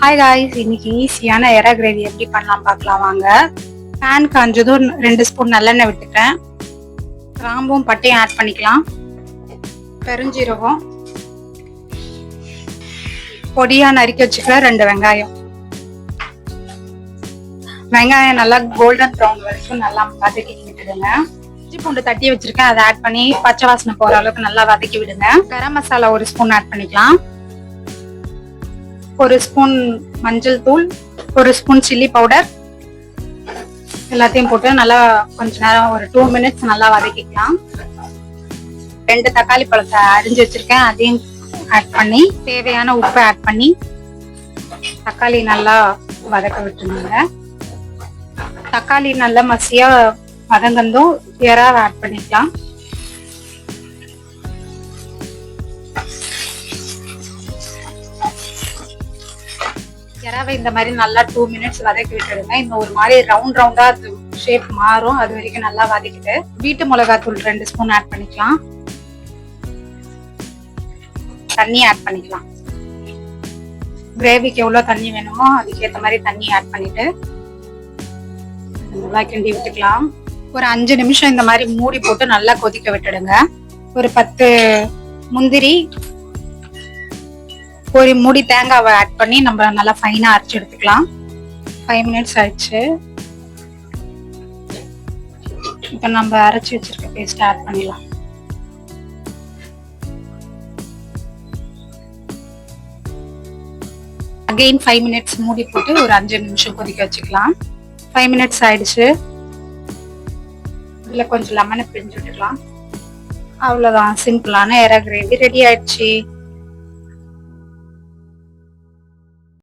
Hi guys, இன்னைக்கு ஈஸியான எறா கிரேவி எப்படி பண்ணலாம் பார்க்கலாம் வாங்க. பேன் காஞ்சதும் 2 ஸ்பூன் நல்லெண்ணெய் விட்டுட்டேன். கிராம்பும் பட்டையும் ஆட் பண்ணிக்கலாம். பெருஞ்சீரகம், பொடியா நறுக்கி வச்சுக்கலாம் 2 வெங்காயம். வெங்காயம் நல்லா கோல்டன் ப்ரௌன் வரைக்கும் நல்லா வதக்கி விட்டுடுங்க. இஞ்சி பூண்டு தட்டி வச்சிருக்கேன், அதை ஆட் பண்ணி பச்சை வாசனை போற அளவுக்கு நல்லா வதக்கி விடுங்க. கரம் மசாலா 1 ஸ்பூன் ஆட் பண்ணிக்கலாம். 1 ஸ்பூன் மஞ்சள் தூள், 1 ஸ்பூன் சில்லி பவுடர் எல்லாத்தையும் போட்டு நல்லா கொஞ்ச நேரம் ஒரு 2 மினிட்ஸ் நல்லா வதக்கிக்கலாம். 2 தக்காளி பழத்தை அரிஞ்சு வச்சிருக்கேன், அதையும் ஆட் பண்ணி தேவையான உப்பை ஆட் பண்ணி தக்காளி நல்லா வதக்க விட்டுருங்க. தக்காளி நல்லா மசியா வதங்கந்தும் எறாவை ஆட் பண்ணிக்கலாம். எறாவை இந்த மாதிரி நல்லா 2 மினிட்ஸ் வதக்கி விட்டுடுங்க. இந்த ஒரு மாதிரி ரவுண்ட் ரவுண்டா ஷேப் மாறும், அது வரைக்கும் நல்லா வதக்கிட்டு வீட்டு மிளகாத்தூள் 2 ஸ்பூன் ஆட் பண்ணிக்கலாம். தண்ணி ஆட் பண்ணிக்கலாம். கிரேவிக்கு எவ்வளவு தண்ணி வேணுமோ அதுக்கேற்ற மாதிரி தண்ணி ஆட் பண்ணிட்டு நல்லா கிண்டி விட்டுக்கலாம். ஒரு 5 நிமிஷம் இந்த மாதிரி மூடி போட்டு நல்லா கொதிக்க விட்டுடுங்க. ஒரு 10 முந்திரி, ஒரு மூடி தேங்காவை ஆட் பண்ணி நம்ம நல்லா ஃபைனா அரைச்சு எடுத்துக்கலாம். 5 மினிட்ஸ் ஆயிடுச்சு. இப்போ நம்ம அரைச்சி வச்சிருக்க பேஸ்ட் ஆட் பண்ணிடலாம். அகைன் 5 மினிட்ஸ் மூடி போட்டு ஒரு 5 நிமிஷம் கொதிக்க வச்சுக்கலாம். 5 மினிட்ஸ் ஆயிடுச்சு. இதுல கொஞ்சம் லெமனை பிழிஞ்சு விட்டுக்கலாம். அவ்வளவுதான், சிம்பிளான எறா கிரேவி ரெடி ஆயிடுச்சு.